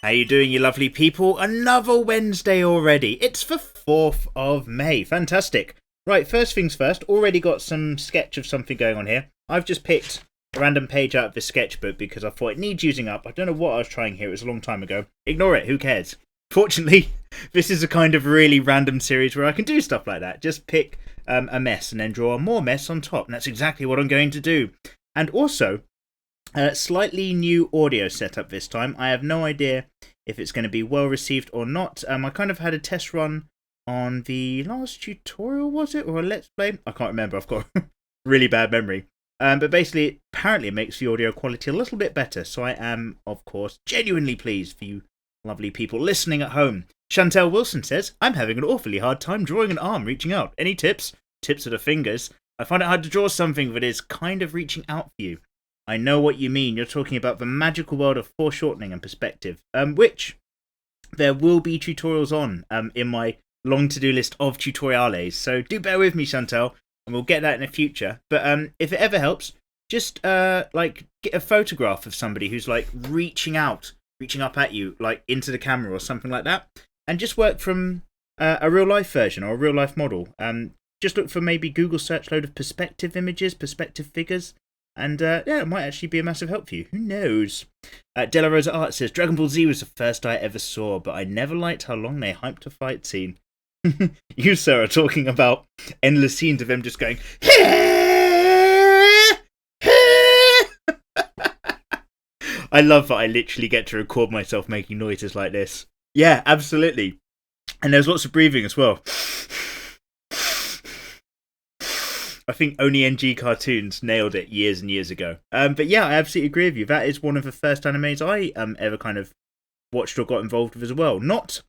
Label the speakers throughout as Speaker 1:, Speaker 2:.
Speaker 1: How you doing, you lovely people? Another Wednesday already. It's the 4th of May. Fantastic. Right, first things first. Already got some sketch of something going on here. I've just picked a random page out of this sketchbook because I thought it needs using up. I don't know what I was trying here. It was a long time ago. Ignore it. Who cares? Fortunately, this is a kind of really random series where I can do stuff like that. Just pick a mess and then draw more mess on top. And that's exactly what I'm going to do. And also, slightly new audio setup this time. I have no idea if it's going to be well received or not. I kind of had a test run on the last tutorial, was it? Or a Let's Play? I can't remember. I've got really bad memory. But basically, apparently it makes the audio quality a little bit better. So I am, of course, genuinely pleased for you lovely people listening at home. Chantel Wilson says, I'm having an awfully hard time drawing an arm reaching out. Any tips? Tips of the fingers. I find it hard to draw something that is kind of reaching out for you. I know what you mean. You're talking about the magical world of foreshortening and perspective, which there will be tutorials on in my long to-do list of tutoriales. So do bear with me, Chantel, and we'll get that in the future. But if it ever helps, just like get a photograph of somebody who's like reaching up at you, like into the camera or something like that, and just work from a real life version or a real life model. Just look for maybe Google search load of perspective images, perspective figures. And yeah, it might actually be a massive help for you. Who knows? Della Rosa Art says, Dragon Ball Z was the first I ever saw, but I never liked how long they hyped a fight scene. You, sir, are talking about endless scenes of them just going, I love that I literally get to record myself making noises like this. Yeah, absolutely. And there's lots of breathing as well. I think only NG Cartoons nailed it years and years ago. But yeah, I absolutely agree with you. That is one of the first animes I ever kind of watched or got involved with as well. Not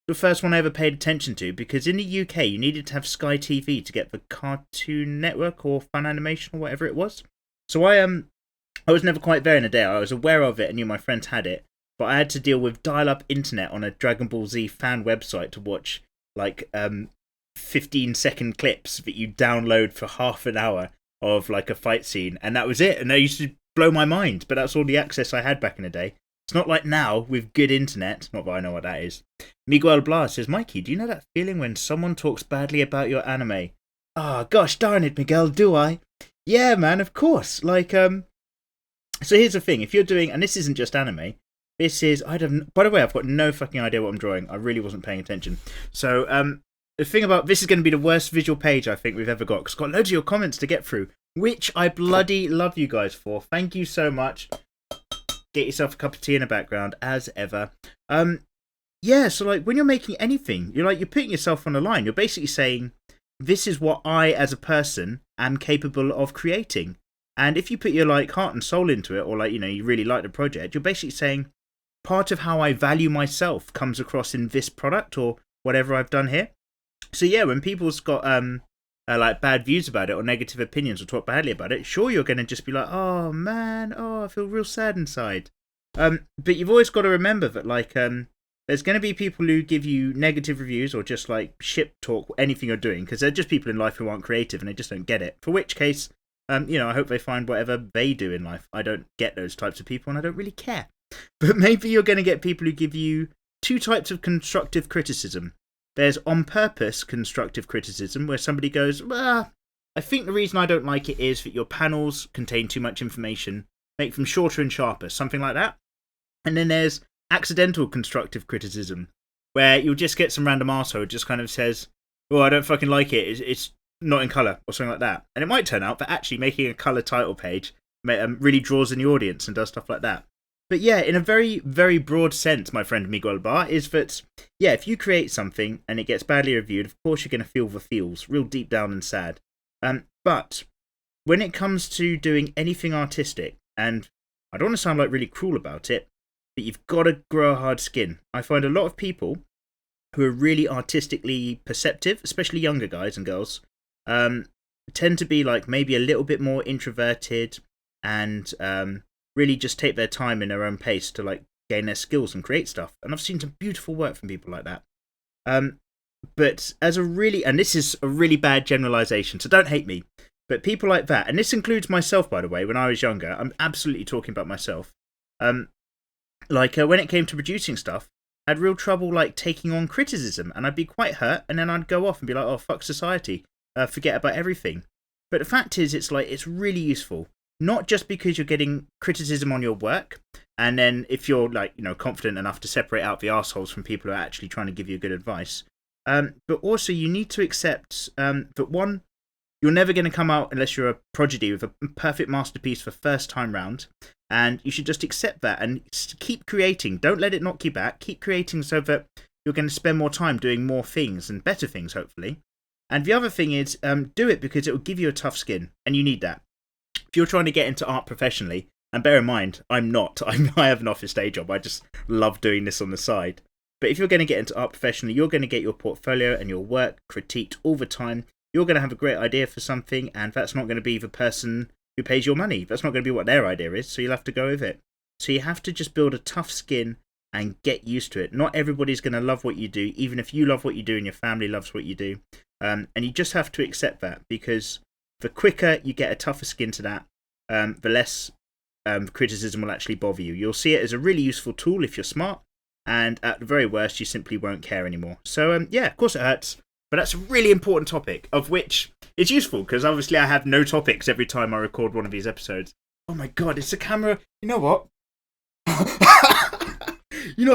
Speaker 1: the first one I ever paid attention to, because in the UK you needed to have Sky TV to get the Cartoon Network or Fun Animation or whatever it was. So I was never quite there in the day. I was aware of it and knew my friends had it, but I had to deal with dial-up internet on a Dragon Ball Z fan website to watch like 15-second clips that you download for half an hour of like a fight scene, and that was it. And that used to blow my mind, but that's all the access I had back in the day. It's not like now with good internet. Not that I know what that is. Miguel Blas says, Mikey, do you know that feeling when someone talks badly about your anime? Ah, gosh darn it, Miguel, do I? Yeah, man, of course. Like, so here's the thing. If you're doing, and this isn't just anime, this is, by the way, I've got no fucking idea what I'm drawing. I really wasn't paying attention. So, the thing about this is going to be the worst visual page I think we've ever got, because I've got loads of your comments to get through, which I bloody love you guys for. Thank you so much. Get yourself a cup of tea in the background, as ever. Yeah, so like when you're making anything, you're putting yourself on the line. You're basically saying, this is what I, as a person, am capable of creating. And if you put your like heart and soul into it, or like, you know, you really like the project, you're basically saying, part of how I value myself comes across in this product or whatever I've done here. So yeah, when people's got like bad views about it or negative opinions or talk badly about it, sure, you're going to just be like, oh man, I feel real sad inside. But you've always got to remember that like there's going to be people who give you negative reviews or just like shit talk anything you're doing, because they're just people in life who aren't creative and they just don't get it. For which case, you know, I hope they find whatever they do in life. I don't get those types of people and I don't really care. But maybe you're going to get people who give you two types of constructive criticism. There's on-purpose constructive criticism, where somebody goes, I think the reason I don't like it is that your panels contain too much information. Make them shorter and sharper, something like that. And then there's accidental constructive criticism, where you'll just get some random arsehole who just kind of says, oh, I don't fucking like it, it's not in colour, or something like that. And it might turn out that actually making a colour title page really draws in the audience and does stuff like that. But yeah, in a very, very broad sense, my friend Miguel Bar, is that, yeah, if you create something and it gets badly reviewed, of course you're going to feel the feels, real deep down and sad. But when it comes to doing anything artistic, and I don't want to sound like really cruel about it, but you've got to grow a hard skin. I find a lot of people who are really artistically perceptive, especially younger guys and girls, tend to be like maybe a little bit more introverted and really just take their time in their own pace to like gain their skills and create stuff. And I've seen some beautiful work from people like that. But as a really, and this is a really bad generalization, so don't hate me, but people like that, and this includes myself, by the way, when I was younger, I'm absolutely talking about myself. Like when it came to producing stuff, I had real trouble like taking on criticism, and I'd be quite hurt, and then I'd go off and be like, "Oh, fuck society, forget about everything." But the fact is, it's like it's really useful, not just because you're getting criticism on your work, and then if you're like confident enough to separate out the assholes from people who are actually trying to give you good advice, but also you need to accept that one, you're never going to come out unless you're a prodigy with a perfect masterpiece for first time round. And you should just accept that and keep creating. Don't let it knock you back. Keep creating so that you're going to spend more time doing more things and better things, hopefully. And the other thing is, do it because it will give you a tough skin, and you need that. If you're trying to get into art professionally, and bear in mind, I'm not. I have an office day job. I just love doing this on the side. But if you're going to get into art professionally, you're going to get your portfolio and your work critiqued all the time. You're going to have a great idea for something, and that's not going to be the person who pays your money. That's not going to be what their idea is, so you'll have to go with it. So you have to just build a tough skin and get used to it. Not everybody's going to love what you do, even if you love what you do and your family loves what you do. And you just have to accept that, because the quicker you get a tougher skin to that, the less criticism will actually bother you. You'll see it as a really useful tool if you're smart, and at the very worst, you simply won't care anymore. So yeah, of course it hurts, but that's a really important topic, of which it's useful, because obviously I have no topics every time I record one of these episodes. Oh my god, it's a camera. You know what?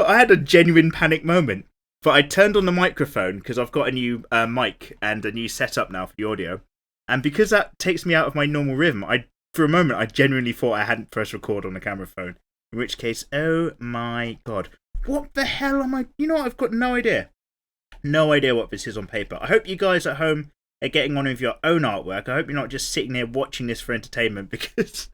Speaker 1: I had a genuine panic moment. But I turned on the microphone because I've got a new mic and a new setup now for the audio. And because that takes me out of my normal rhythm, for a moment I genuinely thought I hadn't pressed record on the camera phone. In which case, oh my god. What the hell am I... I've got no idea. No idea what this is on paper. I hope you guys at home are getting on with your own artwork. I hope you're not just sitting there watching this for entertainment, because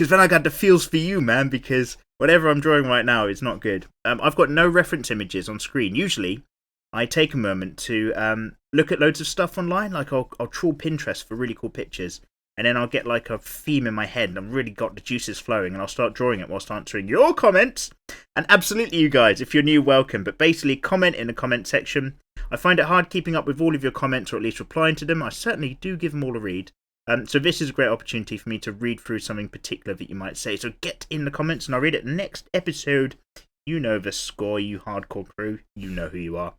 Speaker 1: then I got the feels for you, man, because whatever I'm drawing right now is not good. I've got no reference images on screen. Usually, I take a moment to look at loads of stuff online. Like I'll trawl Pinterest for really cool pictures, and then I'll get like a theme in my head, and I've really got the juices flowing, and I'll start drawing it whilst answering your comments. And absolutely, you guys, if you're new, welcome. But basically, comment in the comment section. I find it hard keeping up with all of your comments, or at least replying to them. I certainly do give them all a read. So this is a great opportunity for me to read through something particular that you might say. So get in the comments and I'll read it next episode. You know the score, you hardcore crew. You know who you are.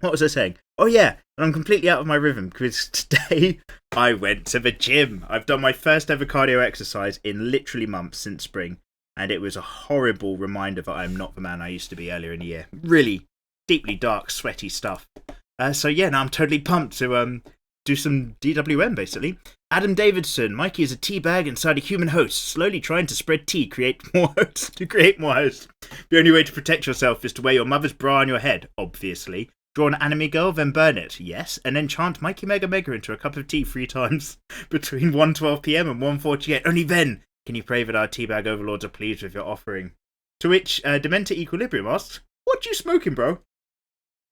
Speaker 1: What was I saying? Oh yeah, and I'm completely out of my rhythm because today I went to the gym. I've done my first ever cardio exercise in literally months since spring. And it was a horrible reminder that I'm not the man I used to be earlier in the year. Really deeply dark, sweaty stuff. So yeah, now I'm totally pumped to do some DWM, basically. Adam Davidson, Mikey is a tea bag inside a human host, slowly trying to spread tea, create more hosts. The only way to protect yourself is to wear your mother's bra on your head, obviously. Draw an anime girl, then burn it, yes, and then chant Mikey Mega Mega into a cup of tea 3 times between 1:12 PM and 1:48. Only then can you pray that our teabag overlords are pleased with your offering. To which Dementor Equilibrium asks, "What you smoking, bro?"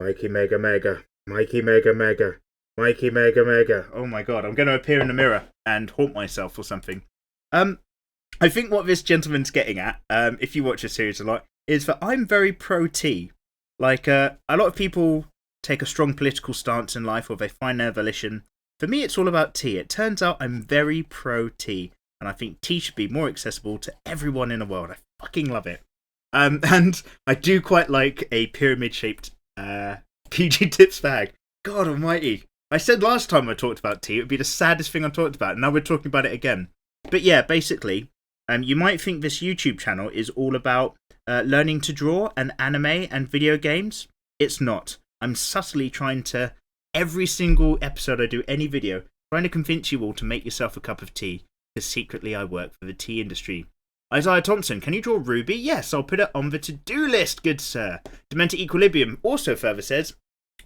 Speaker 1: Mikey Mega Mega, Mikey Mega Mega, Mikey Mega Mega. Oh my god, I'm going to appear in the mirror and haunt myself or something. I think what this gentleman's getting at, if you watch the series a lot, is that I'm very pro-tea. Like, a lot of people take a strong political stance in life, or they find their volition. For me, it's all about tea. It turns out I'm very pro-tea, and I think tea should be more accessible to everyone in the world. I fucking love it. And I do quite like a pyramid-shaped PG Tips bag. God almighty. I said last time I talked about tea, it would be the saddest thing I talked about, and now we're talking about it again. But yeah, basically, you might think this YouTube channel is all about learning to draw and anime and video games. It's not. I'm subtly trying to, every single episode I do any video, trying to convince you all to make yourself a cup of tea, because secretly I work for the tea industry. Isaiah Thompson, can you draw Ruby? Yes, I'll put it on the to-do list, good sir. Dementor Equilibrium also further says,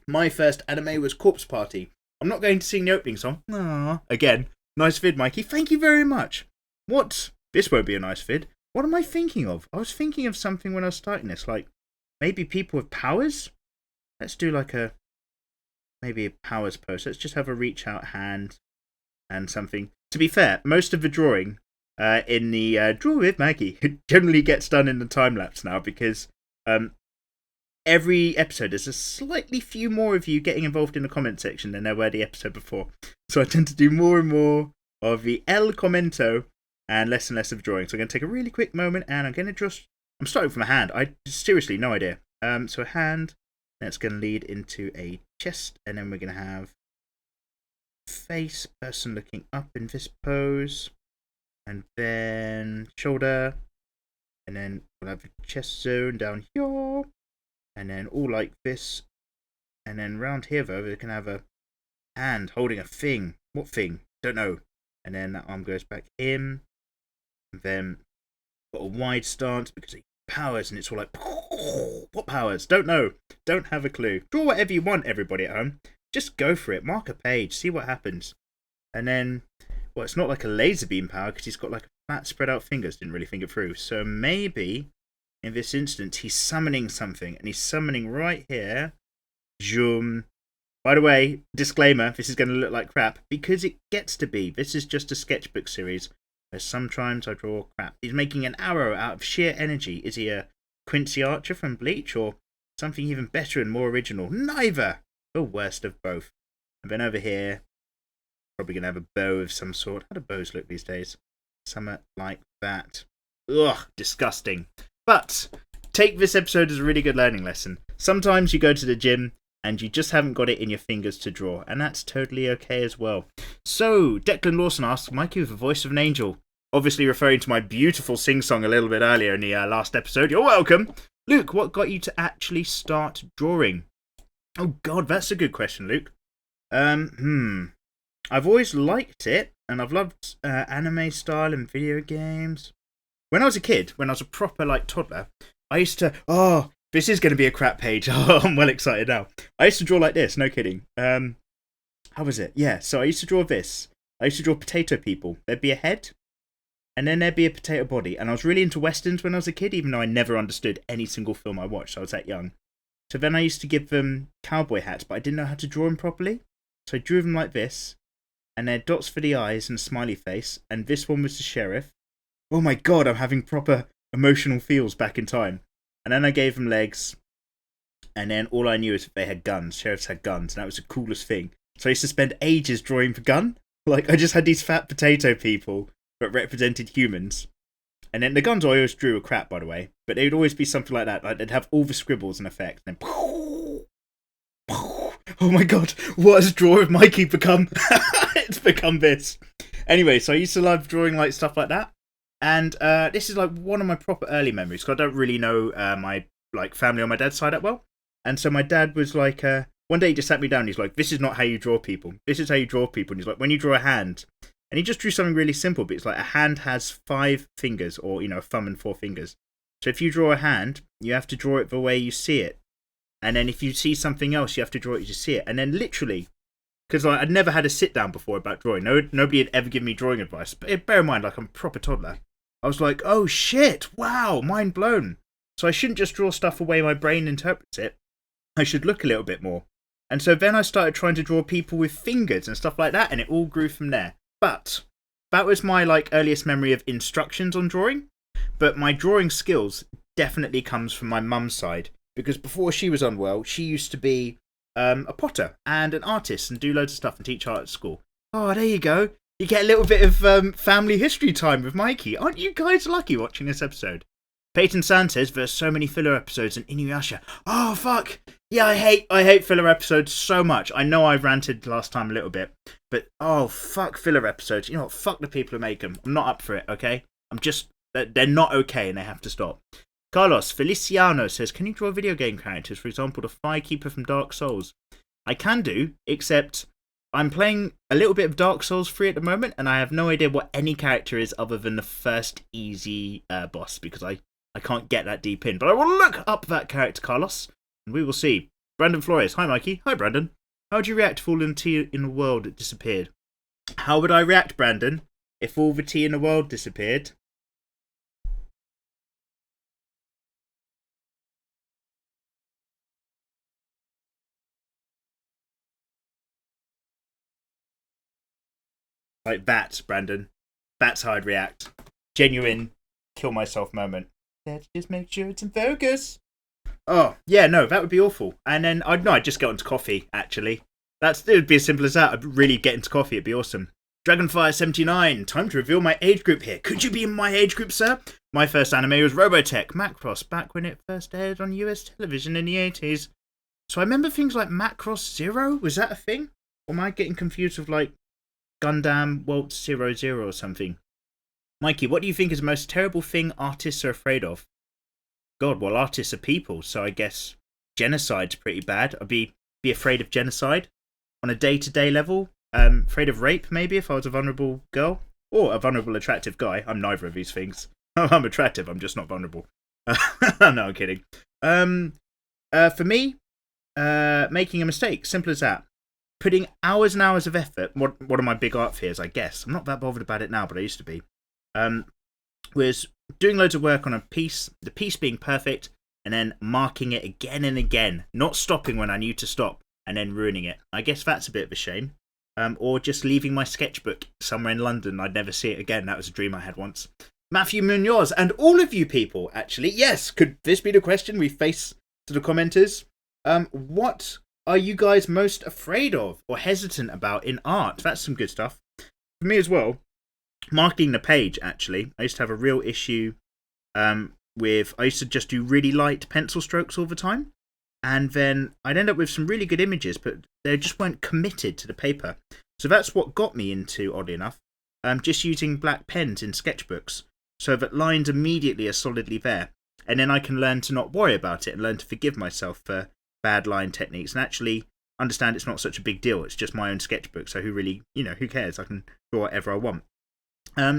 Speaker 1: my first anime was Corpse Party. I'm not going to sing the opening song. Aww. Again, nice vid, Mikey. Thank you very much. What? This won't be a nice vid. What am I thinking of? I was thinking of something when I was starting this, like maybe people with powers? Let's do like maybe a powers post. Let's just have a reach out hand and something. To be fair, most of the drawing in the Draw with Maggie generally gets done in the time lapse now, because every episode there's a slightly few more of you getting involved in the comment section than there were the episode before. So I tend to do more and more of the El Commento and less of drawing. So I'm going to take a really quick moment and I'm going to just I'm starting from a hand. I seriously no idea. So a hand, that's going to lead into a chest, and then we're going to have face, person looking up in this pose, and then shoulder, and then we'll have a chest zone down here, and then all like this, and then round here though we can have a hand holding a thing. What thing? Don't know. And then that arm goes back in, and then got a wide stance because it powers, and it's all like, what powers? Don't know. Don't have a clue. Draw whatever you want, everybody at home. Just go for it. Mark a page. See what happens. And then, well, it's not like a laser beam power because he's got like flat spread out fingers. Didn't really think it through. So maybe in this instance he's summoning something, and he's summoning right here. Zoom. By the way, disclaimer, this is going to look like crap because it gets to be. This is just a sketchbook series. Where sometimes I draw crap. He's making an arrow out of sheer energy. Is he a Quincy Archer from Bleach, or something even better and more original? Neither! The worst of both. And then over here, probably going to have a bow of some sort. How do bows look these days? Something like that. Ugh, disgusting. But take this episode as a really good learning lesson. Sometimes you go to the gym and you just haven't got it in your fingers to draw, and that's totally okay as well. So, Declan Lawson asks, Mikey with the voice of an angel, obviously referring to my beautiful sing-song a little bit earlier in the last episode. You're welcome. Luke, what got you to actually start drawing? Oh god, that's a good question, Luke. I've always liked it, and I've loved anime style and video games. When I was a kid, when I was a proper like toddler, I used to, this is going to be a crap page. Oh, I'm well excited now. I used to draw like this, no kidding. How was it? Yeah, so I used to draw this. I used to draw potato people. There'd be a head, and then there'd be a potato body. And I was really into westerns when I was a kid, even though I never understood any single film I watched. I was that young. So then I used to give them cowboy hats, but I didn't know how to draw them properly. So I drew them like this, and they're dots for the eyes and a smiley face. And this one was the sheriff. Oh my god, I'm having proper emotional feels back in time. And then I gave them legs, and then all I knew is that they had guns. Sheriffs had guns, and that was the coolest thing. So I used to spend ages drawing the gun. Like, I just had these fat potato people that represented humans. And then the guns I always drew were crap, by the way. But they would always be something like that. Like, they'd have all the scribbles and effects. And then, oh my god, what has Draw of Mikey become? It's become this. Anyway, so I used to love drawing like stuff like that. And this is like one of my proper early memories, because I don't really know my like family on my dad's side that well. And so my dad was like, one day he just sat me down and he's like, this is not how you draw people. This is how you draw people. And he's like, when you draw a hand, and he just drew something really simple, but it's like a hand has 5 fingers, or, you know, a thumb and 4 fingers. So if you draw a hand, you have to draw it the way you see it. And then if you see something else, you have to draw it as you see it. And then literally, because like, I'd never had a sit down before about drawing. Nobody had ever given me drawing advice. But bear in mind, like, I'm a proper toddler. I was like, oh shit, wow, mind blown. So I shouldn't just draw stuff the way my brain interprets it. I should look a little bit more. And so then I started trying to draw people with fingers and stuff like that, and it all grew from there. But that was my like earliest memory of instructions on drawing. But my drawing skills definitely comes from my mum's side, because before she was unwell, she used to be a potter and an artist and do loads of stuff and teach art at school. Oh, there you go. You get a little bit of family history time with Mikey. Aren't you guys lucky watching this episode? Peyton Sand says there's so many filler episodes in Inuyasha. Oh, fuck. Yeah, I hate filler episodes so much. I know I ranted last time a little bit, but oh, fuck filler episodes. You know what? Fuck the people who make them. I'm not up for it, okay? They're not okay and they have to stop. Carlos Feliciano says, can you draw video game characters? For example, the Firekeeper from Dark Souls. I can do, except I'm playing a little bit of Dark Souls 3 at the moment, and I have no idea what any character is other than the first easy boss, because I can't get that deep in. But I will look up that character, Carlos, and we will see. Brandon Flores. Hi, Mikey. Hi, Brandon. How would you react if all the tea in the world disappeared? How would I react, Brandon, if all the tea in the world disappeared? Like that, Brandon. That's how I'd react. Genuine kill myself moment. Let's just make sure it's in focus. Oh, yeah, no, that would be awful. And then I'd just get onto coffee, actually. It would be as simple as that. I'd really get into coffee. It'd be awesome. Dragonfire79, time to reveal my age group here. Could you be in my age group, sir? My first anime was Robotech, Macross, back when it first aired on US television in the 80s. So I remember things like Macross Zero, was that a thing? Or am I getting confused with like Gundam Waltz 00 or something? Mikey, what do you think is the most terrible thing artists are afraid of? God, well, artists are people, so I guess genocide's pretty bad. I'd be afraid of genocide on a day-to-day level. Afraid of rape, maybe, if I was a vulnerable girl. Or a vulnerable, attractive guy. I'm neither of these things. I'm attractive, I'm just not vulnerable. No, I'm kidding. For me, making a mistake. Simple as that. Putting hours and hours of effort. One of my big art fears, I guess. I'm not that bothered about it now, but I used to be. Was doing loads of work on a piece. The piece being perfect. And then marking it again and again. Not stopping when I knew to stop. And then ruining it. I guess that's a bit of a shame. Or just leaving my sketchbook somewhere in London. I'd never see it again. That was a dream I had once. Matthew Munoz, and all of you people, actually. Yes, could this be the question we face to the commenters? What are you guys most afraid of or hesitant about in art? That's some good stuff. For me as well, marking the page, actually. I used to have a real issue with... I used to just do really light pencil strokes all the time. And then I'd end up with some really good images, but they just weren't committed to the paper. So that's what got me into, oddly enough, just using black pens in sketchbooks, so that lines immediately are solidly there. And then I can learn to not worry about it and learn to forgive myself for bad line techniques and actually understand it's not such a big deal. It's just my own sketchbook, so who cares? I can draw whatever I want.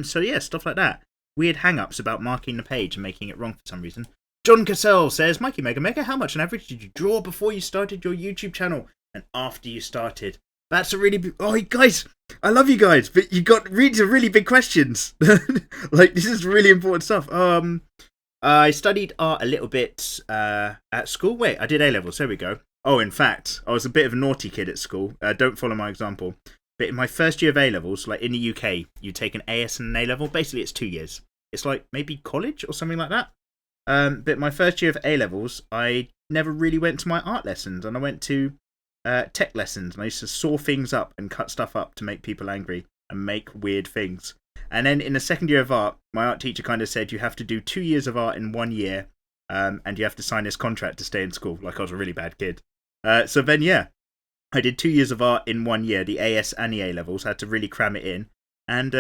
Speaker 1: So yeah, stuff like that. Weird hang-ups about marking the page and making it wrong for some reason. John Cassell says, Mikey Megamega, how much on average did you draw before you started your YouTube channel and after you started? That's a really big... Oh, guys, I love you guys, but you got really big questions. Like, this is really important stuff. I studied art a little bit at school. Wait, I did A-levels. There we go. Oh, in fact, I was a bit of a naughty kid at school. Don't follow my example. But in my first year of A-levels, like in the UK, you take an AS and an A-level. Basically, it's 2 years. It's like maybe college or something like that. But my first year of A-levels, I never really went to my art lessons, and I went to tech lessons, and I used to saw things up and cut stuff up to make people angry and make weird things. And then in the second year of art, my art teacher kind of said you have to do 2 years of art in 1 year, and you have to sign this contract to stay in school, like I was a really bad kid. So then, yeah, I did 2 years of art in 1 year, the AS and the A-levels, I had to really cram it in, and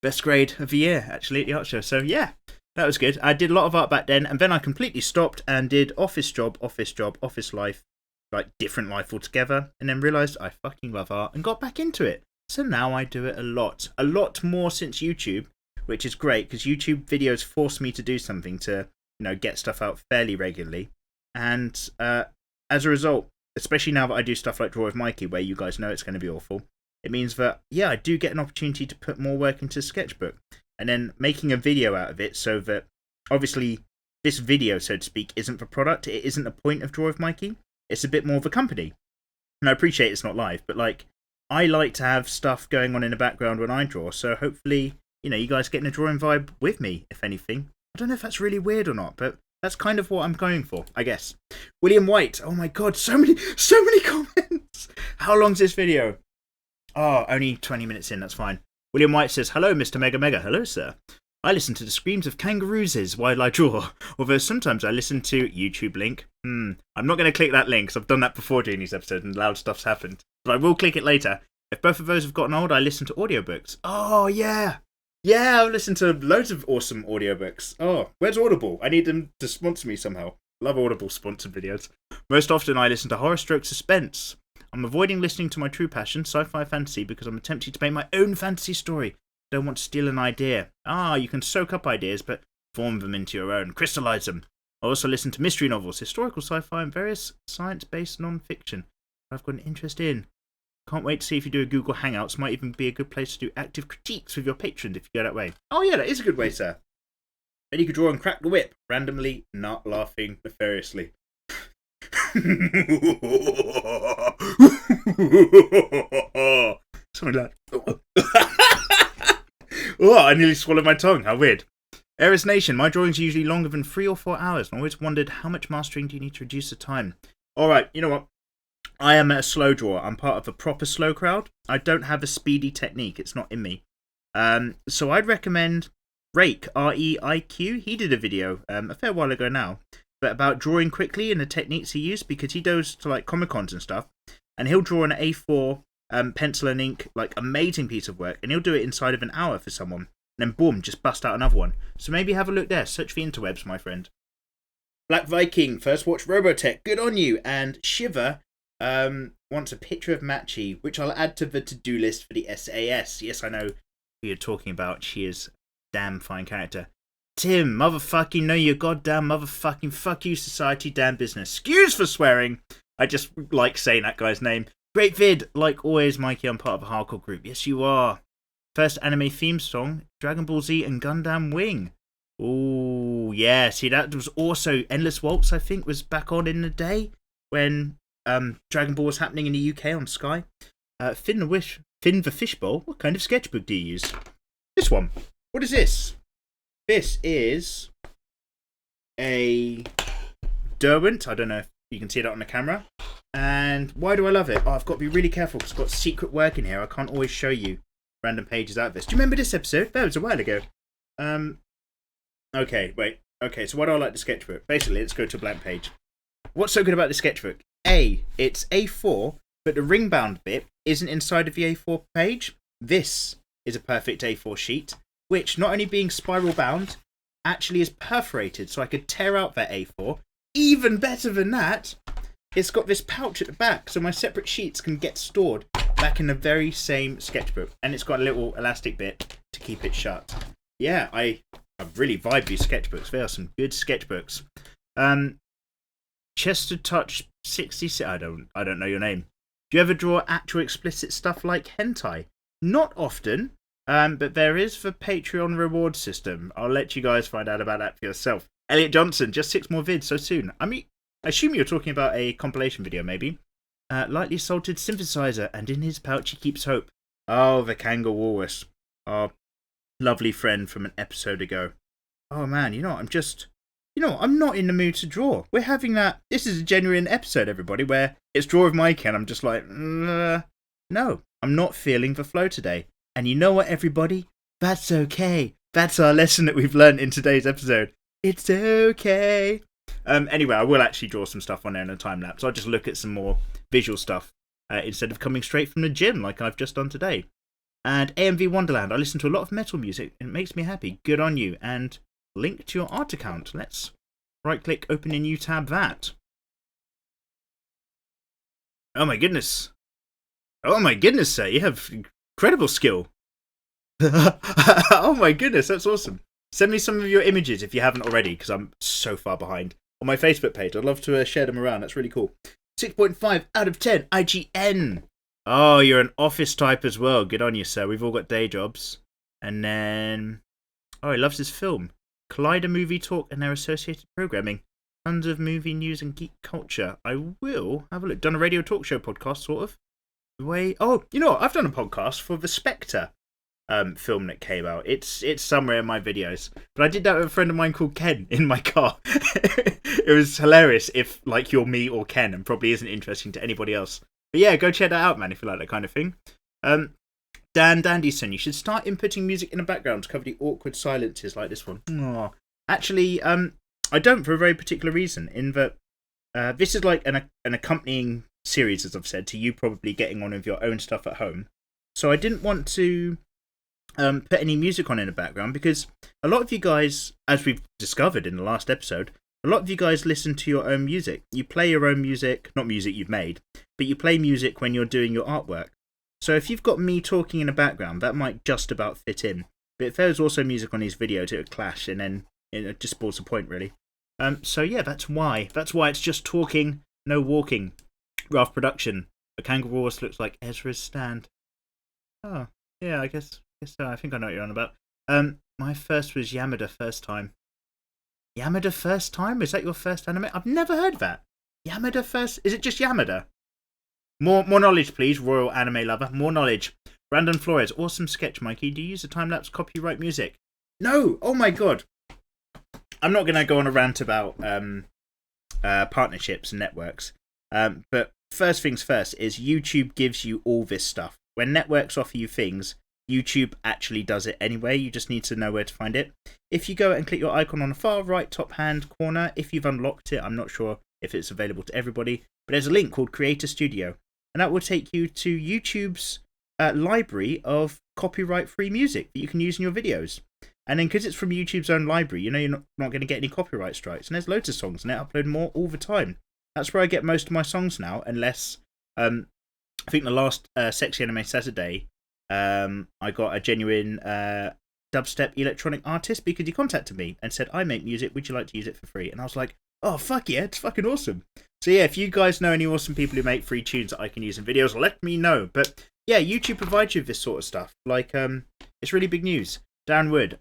Speaker 1: best grade of the year, actually, at the art show. So, yeah. That was good. I did a lot of art back then, and then I completely stopped and did office job, office life, like different life altogether, and then realised I fucking love art and got back into it. So now I do it a lot more since YouTube, which is great because YouTube videos force me to do something to, get stuff out fairly regularly. And as a result, especially now that I do stuff like Draw with Mikey, where you guys know it's going to be awful, it means that, yeah, I do get an opportunity to put more work into Sketchbook. And then making a video out of it so that, obviously, this video, so to speak, isn't for product. It isn't the point of Draw with Mikey. It's a bit more of a company. And I appreciate it's not live, but, I like to have stuff going on in the background when I draw. So hopefully, you guys getting a drawing vibe with me, if anything. I don't know if that's really weird or not, but that's kind of what I'm going for, I guess. William White. Oh my god, so many comments. How long's this video? Oh, only 20 minutes in, that's fine. William White says, hello, Mr. Mega Mega. Hello, sir. I listen to the screams of kangaroos while I draw, although sometimes I listen to YouTube link. I'm not going to click that link, because I've done that before during these episodes and loud stuff's happened. But I will click it later. If both of those have gotten old, I listen to audiobooks. Oh, yeah. Yeah, I've listened to loads of awesome audiobooks. Oh, where's Audible? I need them to sponsor me somehow. Love Audible sponsored videos. Most often I listen to horror / suspense. I'm avoiding listening to my true passion, sci-fi fantasy, because I'm attempting to make my own fantasy story. Don't want to steal an idea. You can soak up ideas, but form them into your own. Crystallize them. I also listen to mystery novels, historical sci-fi, and various science-based non-fiction I've got an interest in. Can't wait to see if you do a Google Hangouts. Might even be a good place to do active critiques with your patrons if you go that way. Oh yeah, that is a good way, sir. Then you could draw and crack the whip, randomly, not laughing nefariously. Something like that. Oh, I nearly swallowed my tongue. How weird. Eris Nation, my drawings are usually longer than 3 or 4 hours, and I always wondered how much mastering do you need to reduce the time. Alright, you know what? I am a slow drawer. I'm part of a proper slow crowd. I don't have a speedy technique. It's not in me. So I'd recommend Rake, R-E-I-Q. He did a video a fair while ago now, but about drawing quickly and the techniques he used, because he goes to like Comic-Cons and stuff, and he'll draw an A4 pencil and ink, like amazing piece of work, and he'll do it inside of an hour for someone, and then boom, just bust out another one. So maybe have a look there. Search the interwebs, my friend. Black Viking, first watch Robotech. Good on you. And Shiver wants a picture of Machi, which I'll add to the to-do list for the SAS. Yes, I know who you're talking about. She is a damn fine character. Tim, motherfucking know your goddamn motherfucking fuck you society, damn business. Excuse for swearing. I just like saying that guy's name. Great vid. Like always, Mikey, I'm part of a hardcore group. Yes, you are. First anime theme song, Dragon Ball Z and Gundam Wing. Oh, yeah. See, that was also Endless Waltz, I think, was back on in the day when Dragon Ball was happening in the UK on Sky. Finn the Fishbowl. What kind of sketchbook do you use? This one. What is this? This is a Derwent. I don't know if you can see that on the camera. And why do I love it? Oh, I've got to be really careful because it's got secret work in here. I can't always show you random pages out of this. Do you remember this episode? That was a while ago. Okay, wait. Okay, so why do I like the sketchbook? Basically, let's go to a blank page. What's so good about the sketchbook? It's A4, but the ring-bound bit isn't inside of the A4 page. This is a perfect A4 sheet, which, not only being spiral-bound, actually is perforated, so I could tear out that A4. Even better than that, it's got this pouch at the back, so my separate sheets can get stored back in the very same sketchbook. And it's got a little elastic bit to keep it shut. Yeah, I really vibe these sketchbooks. They are some good sketchbooks. Chester Touch 66. I don't know your name. Do you ever draw actual explicit stuff like hentai? Not often, but there is the Patreon reward system. I'll let you guys find out about that for yourself. Elliot Johnson, just 6 more vids so soon. I mean, I assume you're talking about a compilation video, maybe. Lightly salted synthesizer, and in his pouch he keeps hope. Oh, the Kangaroo Walrus. Our lovely friend from an episode ago. Oh man, I'm not in the mood to draw. We're having that. This is a genuine episode, everybody, where it's Draw with Mikey, and I'm just like, no, I'm not feeling the flow today. And you know what, everybody? That's okay. That's our lesson that we've learned in today's episode. It's okay. Anyway, I will actually draw some stuff on there in a time lapse. I'll just look at some more visual stuff instead of coming straight from the gym like I've just done today. And AMV Wonderland, I listen to a lot of metal music and it makes me happy. Good on you. And link to your art account. Let's right click, open a new tab. That. Oh my goodness. Oh my goodness, sir. You have incredible skill. Oh my goodness, that's awesome. Send me some of your images if you haven't already, because I'm so far behind. On my Facebook page, I'd love to share them around. That's really cool. 6.5 out of 10, IGN. Oh, you're an office type as well. Good on you, sir. We've all got day jobs. And then... oh, he loves his film. Collider Movie Talk and their associated programming. Tons of movie news and geek culture. I will have a look. Done a radio talk show podcast, sort of. Oh, you know what? I've done a podcast for the Spectre film that came out. It's somewhere in my videos. But I did that with a friend of mine called Ken in my car. It was hilarious if, like, you're me or Ken, and probably isn't interesting to anybody else. But yeah, go check that out, man, if you like that kind of thing. Dan Dandyson, you should start inputting music in the background to cover the awkward silences like this one. Aww. Actually, I don't, for a very particular reason, in that this is like an accompanying series, as I've said, to you probably getting on with your own stuff at home. So I didn't want to put any music on in the background, because a lot of you guys, as we've discovered in the last episode, a lot of you guys listen to your own music. You play your own music, not music you've made, but you play music when you're doing your artwork. So if you've got me talking in the background, that might just about fit in. But if there was also music on these videos, it would clash, and then it just spoils the point, really. So yeah, that's why. That's why it's just talking, no walking. Rough production. The Kangaroo Horse looks like Ezra's stand. Oh, yeah, I guess so. I think I know what you're on about. My first was Yamada first time. Yamada first time? Is that your first anime? I've never heard that. Yamada first? Is it just Yamada? More knowledge, please, Royal Anime Lover. More knowledge. Brandon Flores, awesome sketch, Mikey. Do you use the time-lapse copyright music? No! Oh my god. I'm not going to go on a rant about partnerships and networks. But first things first is YouTube gives you all this stuff. When networks offer you things, YouTube actually does it anyway. You just need to know where to find it. If you go and click your icon on the far right top hand corner, if you've unlocked it, I'm not sure if it's available to everybody, but there's a link called Creator Studio, and that will take you to YouTube's library of copyright-free music that you can use in your videos. And then because it's from YouTube's own library, you're not going to get any copyright strikes. And there's loads of songs, and they upload more all the time. That's where I get most of my songs now, unless I think the last Sexy Anime Saturday, I got a genuine dubstep electronic artist because he contacted me and said, I make music, would you like to use it for free? And I was like, oh, fuck yeah, it's fucking awesome. So yeah, if you guys know any awesome people who make free tunes that I can use in videos, let me know. But yeah, YouTube provides you with this sort of stuff. Like, it's really big news. Darren Wood,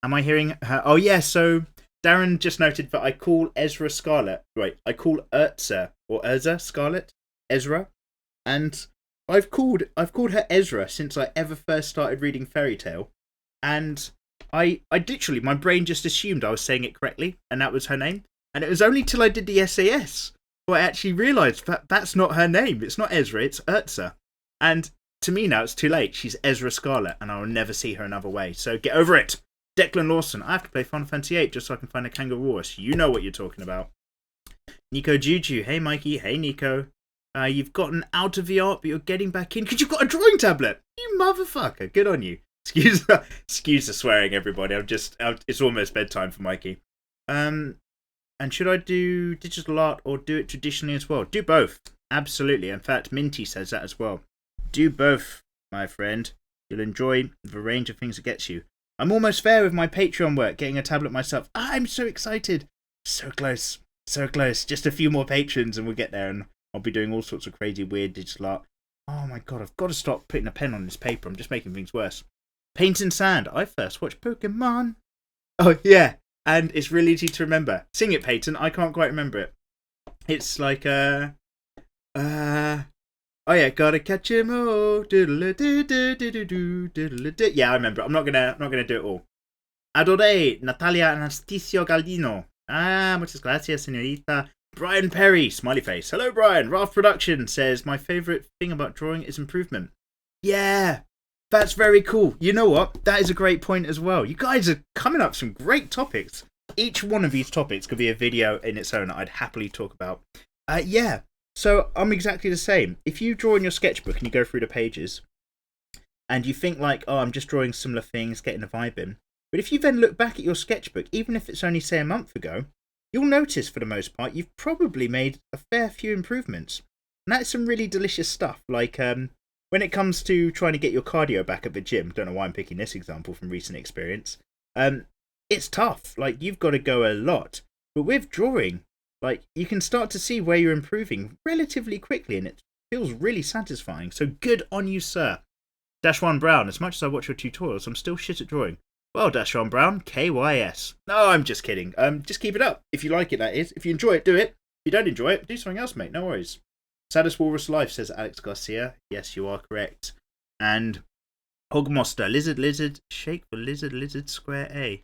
Speaker 1: am I hearing her? Oh yeah, so Darren just noted that I call Ezra Scarlet. Right, I call Urza or Urza Scarlet Ezra, and I've called her Ezra since I ever first started reading Fairy Tale, and I literally, my brain just assumed I was saying it correctly, and that was her name. And it was only till I did the SAS where I actually realised that that's not her name. It's not Ezra, it's Urza. And to me now, it's too late. She's Ezra Scarlet, and I will never see her another way. So get over it. Declan Lawson, I have to play Final Fantasy VIII just so I can find a Kangaroos. You know what you're talking about. Nico Juju, hey Mikey, hey Nico. You've gotten out of the art, but you're getting back in because you've got a drawing tablet. You motherfucker. Good on you. Excuse the swearing, everybody. It's almost bedtime for Mikey. And should I do digital art or do it traditionally as well? Do both. Absolutely. In fact, Minty says that as well. Do both, my friend. You'll enjoy the range of things it gets you. I'm almost there with my Patreon work, getting a tablet myself. I'm so excited. So close. So close. Just a few more patrons and we'll get there, and I'll be doing all sorts of crazy, weird digital art. Oh my god, I've got to stop putting a pen on this paper. I'm just making things worse. Paint and Sand. I first watched Pokemon. Oh, yeah. And it's really easy to remember. Sing it, Peyton. I can't quite remember it. It's like, oh yeah, gotta catch him all. Yeah, I remember. I'm not gonna do it all. Adoré, Natalia Anastasio Galdino. Muchas gracias, señorita. Brian Perry, smiley face. Hello, Brian. Ralph Production says, my favourite thing about drawing is improvement. Yeah, that's very cool. You know what? That is a great point as well. You guys are coming up with some great topics. Each one of these topics could be a video in its own that I'd happily talk about. Yeah, so I'm exactly the same. If you draw in your sketchbook and you go through the pages and you think like, oh, I'm just drawing similar things, getting a vibe in. But if you then look back at your sketchbook, even if it's only, say, a month ago, you'll notice, for the most part, you've probably made a fair few improvements. And that's some really delicious stuff. Like, when it comes to trying to get your cardio back at the gym, don't know why I'm picking this example from recent experience, it's tough. Like, you've got to go a lot. But with drawing, like, you can start to see where you're improving relatively quickly, and it feels really satisfying. So good on you, sir. Dash1 Brown, as much as I watch your tutorials, I'm still shit at drawing. Well, Dash1 Brown, KYS. No, I'm just kidding. Just keep it up. If you like it, that is. If you enjoy it, do it. If you don't enjoy it, do something else, mate. No worries. Saddest Walrus Life, says Alex Garcia. Yes, you are correct. And Hogmoster, Lizard, shake for Lizard, square A.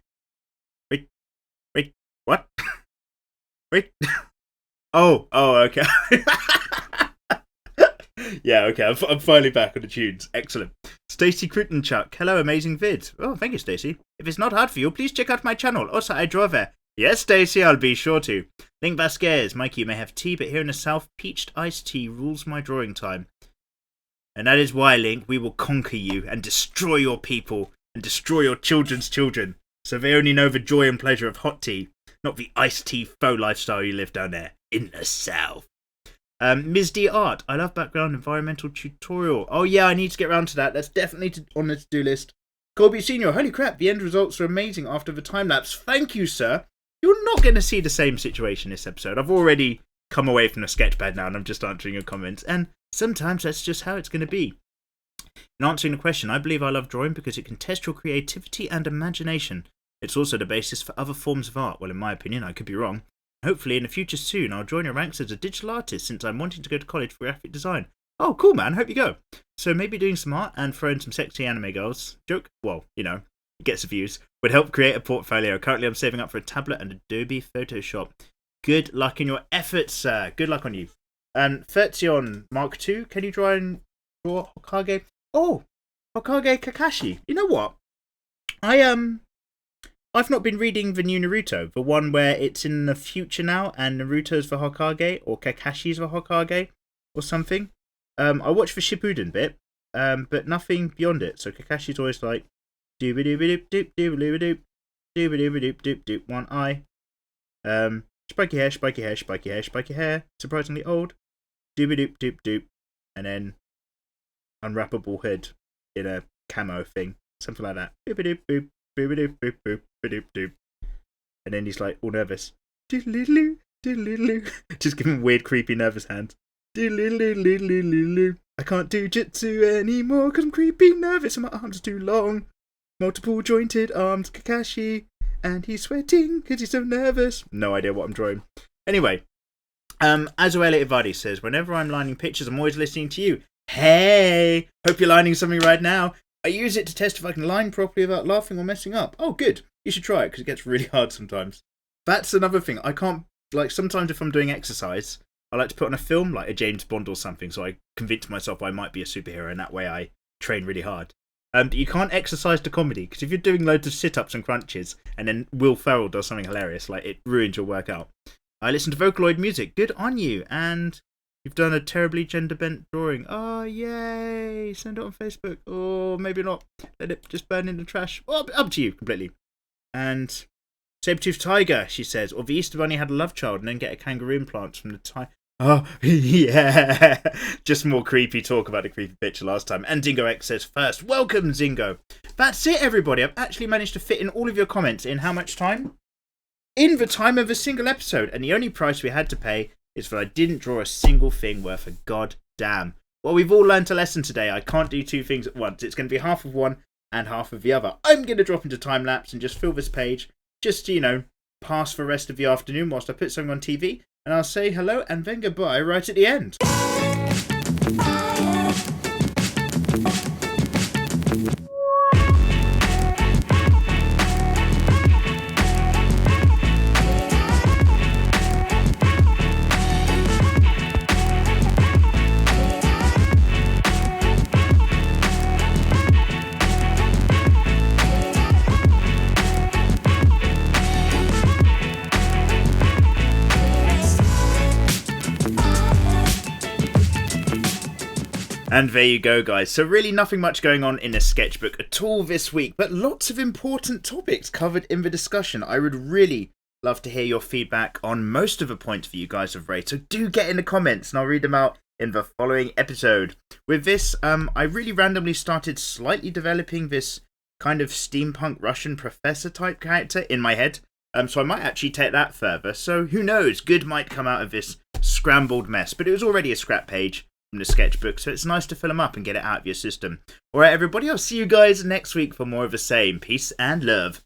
Speaker 1: Wait, what? Wait. Oh, okay. Yeah, okay, I'm finally back on the tunes. Excellent. Stacey Crittenchuck, hello, amazing vid. Oh, thank you, Stacey. If it's not hard for you, please check out my channel. Also, I draw there. Yes, Stacey, I'll be sure to. Link Vasquez, Mikey, you may have tea, but here in the south, peached iced tea rules my drawing time. And that is why, Link, we will conquer you and destroy your people and destroy your children's children, so they only know the joy and pleasure of hot tea, not the iced tea faux lifestyle you live down there in the south. Ms. D Art, I love background environmental tutorial. Oh yeah, I need to get around to that. That's definitely on the to-do list. Colby Senior, holy crap, the end results are amazing after the time lapse. Thank you, sir. You're not going to see the same situation this episode. I've already come away from the sketchpad now and I'm just answering your comments. And sometimes that's just how it's going to be. In answering the question, I believe I love drawing because it can test your creativity and imagination. It's also the basis for other forms of art. Well, in my opinion, I could be wrong. Hopefully, in the future soon, I'll join your ranks as a digital artist since I'm wanting to go to college for graphic design. Oh, cool, man. Hope you go. So maybe doing some art and throwing some sexy anime girls. Joke? Well, you know, it gets the views. Would help create a portfolio. Currently, I'm saving up for a tablet and Adobe Photoshop. Good luck in your efforts, sir. Good luck on you. And Fertzion Mark II, can you draw Hokage? Oh, Hokage Kakashi. You know what? I've not been reading the new Naruto, the one where it's in the future now, and Naruto's the Hokage, or Kakashi's the Hokage, or something. I watched the Shippuden bit, but nothing beyond it. So Kakashi's always like, dooba dooba doop doop dooba dooba doop, dooba dooba doop doop doop, one eye. Spiky hair, spiky hair, spiky hair, spiky hair, surprisingly old. Dooba doop doop doop, and then unwrappable hood in a camo thing, something like that. Dooba doop boop, dooba doop boop boop, doop doop. And then he's like all nervous. Doodle doodle, just giving weird, creepy, nervous hands. Doodle, I can't do jitsu anymore because I'm creepy, nervous, and my arms are too long. Multiple jointed arms, Kakashi, and he's sweating because he's so nervous. No idea what I'm drawing. Anyway, Azuela Ivadi says, whenever I'm lining pictures, I'm always listening to you. Hey, hope you're lining something right now. I use it to test if I can line properly without laughing or messing up. Oh, good. You should try it because it gets really hard sometimes. That's another thing. I can't, like, sometimes if I'm doing exercise, I like to put on a film, like a James Bond or something, so I convince myself I might be a superhero, and that way I train really hard. But you can't exercise to comedy, because if you're doing loads of sit-ups and crunches, and then Will Ferrell does something hilarious, like, it ruins your workout. I listen to Vocaloid music. Good on you. And you've done a terribly gender-bent drawing. Oh, yay. Send it on Facebook. Or maybe not. Let it just burn in the trash. Well, up to you completely. And Saber-toothed Tiger, she says, or the Easter Bunny had a love child and then get a kangaroo implant from the tiger. Oh, yeah. Just more creepy talk about the creepy picture last time. And Zingo X says first, welcome, Zingo. That's it, everybody. I've actually managed to fit in all of your comments in how much time? In the time of a single episode. And the only price we had to pay is that I didn't draw a single thing worth a goddamn. Well, we've all learnt a lesson today. I can't do two things at once. It's going to be half of one and half of the other. I'm going to drop into time lapse and just fill this page. Just to, pass the rest of the afternoon whilst I put something on TV. And I'll say hello and then goodbye right at the end. And there you go, guys. So really nothing much going on in a sketchbook at all this week, but lots of important topics covered in the discussion. I would really love to hear your feedback on most of the points that you guys have raised, so do get in the comments and I'll read them out in the following episode. With this, I really randomly started slightly developing this kind of steampunk Russian professor type character in my head, so I might actually take that further. So who knows, good might come out of this scrambled mess, but it was already a scrap page from the sketchbook, so it's nice to fill them up and get it out of your system. Alright, everybody, I'll see you guys next week for more of the same. Peace and love.